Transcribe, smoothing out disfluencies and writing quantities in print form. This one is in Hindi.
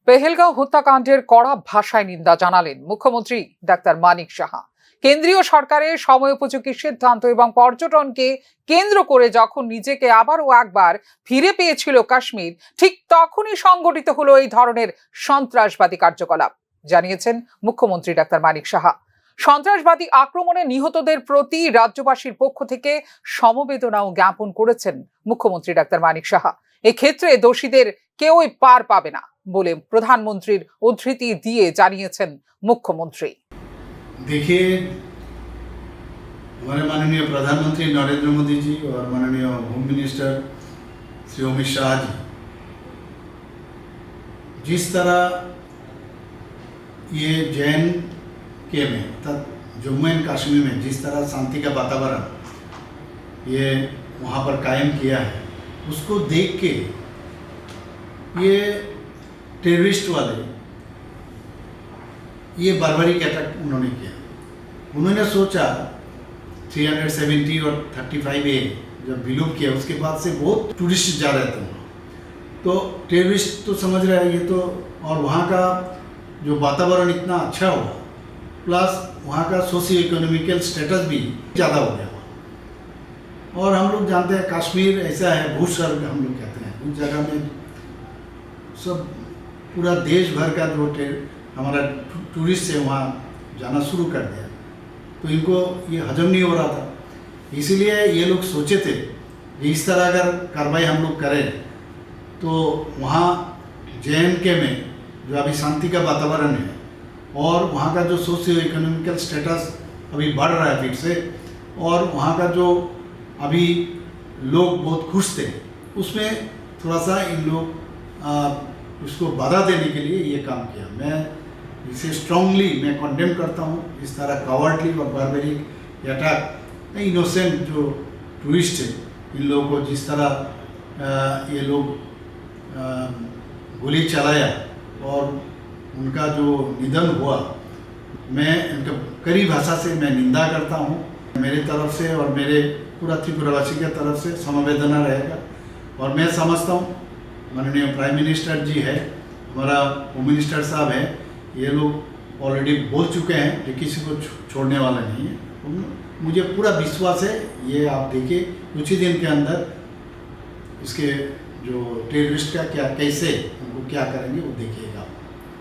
পেহেলগাঁও হত্যাকাণ্ডের কড়া ভাষায় নিন্দা জানালেন মুখ্যমন্ত্রী ডাক্তার মানিক সাহা। কেন্দ্রীয় সরকারের সময়োপযোগী সিদ্ধান্ত এবং পর্যটনকে কেন্দ্র করে যখন নিজেকে আবারও একবার ফিরে পেয়েছিল কাশ্মীর, ঠিক তখনই সংগঠিত হলো এই ধরনের সন্ত্রাসবাদী কার্যকলাপ, জানিয়েছেন মুখ্যমন্ত্রী ডাক্তার মানিক সাহা। সন্ত্রাসবাদী আক্রমণে নিহতদের প্রতি রাজ্যবাসীর পক্ষ থেকে সমবেদনাও জ্ঞাপন করেছেন মুখ্যমন্ত্রী ডাক্তার মানিক সাহা। এক্ষেত্রে দোষীদের কেউই পার পাবে না বলে প্রধানমন্ত্রীর উদ্ধৃতি দিয়ে জানিয়েছেন মুখ্যমন্ত্রী। देखिए, हमारे माननीय प्रधानमंत्री नरेंद्र मोदी जी और माननीय होम मिनिस्टर श्री अमित शाह जी जिस तरह ये JNK में तथा जम्मू एंड कश्मीर में जिस तरह शांति का वातावरण ये वहाँ पर कायम किया है, उसको देख के ये टेररिस्ट वाले ये बार्बरिक अटैक उन्होंने किया। उन्होंने सोचा 370 और 35A जब विलुप्त किया उसके बाद से बहुत टूरिस्ट जा रहे थे वहाँ, तो टेररिस्ट तो समझ रहे हैं ये तो, और वहाँ का जो वातावरण इतना अच्छा हुआ, प्लस वहाँ का सोशियो इकोनॉमिकल स्टेटस भी ज़्यादा हो गया। और हम लोग जानते हैं कश्मीर ऐसा है, भूस्वर्ग हम लोग कहते हैं, उस जगह में सब पूरा देश भर का जो हमारा टूरिस्ट है वहाँ जाना शुरू कर दिया, तो इनको ये हजम नहीं हो रहा था। इसीलिए ये लोग सोचे थे कि इस तरह अगर कार्रवाई हम लोग करें तो वहाँ JNK में जो अभी शांति का वातावरण है और वहाँ का जो सोशियो इकोनॉमिकल स्टेटस अभी बढ़ रहा है फिर से, और वहाँ का जो अभी लोग बहुत खुश थे, उसमें थोड़ा सा इन लोग उसको बाधा देने के लिए ये काम किया। मैं इसे स्ट्रांगली मैं कंडेम करता हूँ, इस तरह कावर्डली और बार्बरिक अटैक। इनोसेंट जो टूरिस्ट है इन लोगों को जिस तरह ये लोग गोली चलाया और उनका जो निधन हुआ, मैं इनका कड़ी भाषा से मैं निंदा करता हूँ। मेरे तरफ से और मेरे पूरा त्रिपुरावासी के तरफ से समवेदना रहेगा। और मैं समझता हूँ माननीय प्राइम मिनिस्टर जी है, हमारा होम मिनिस्टर साहब है, ये लोग ऑलरेडी बोल चुके हैं कि किसी को छोड़ने वाला नहीं है। मुझे पूरा विश्वास है, ये आप देखिए कुछ ही दिन के अंदर इसके जो टेररिस्ट का क्या कैसे उनको क्या करेंगे वो देखिए।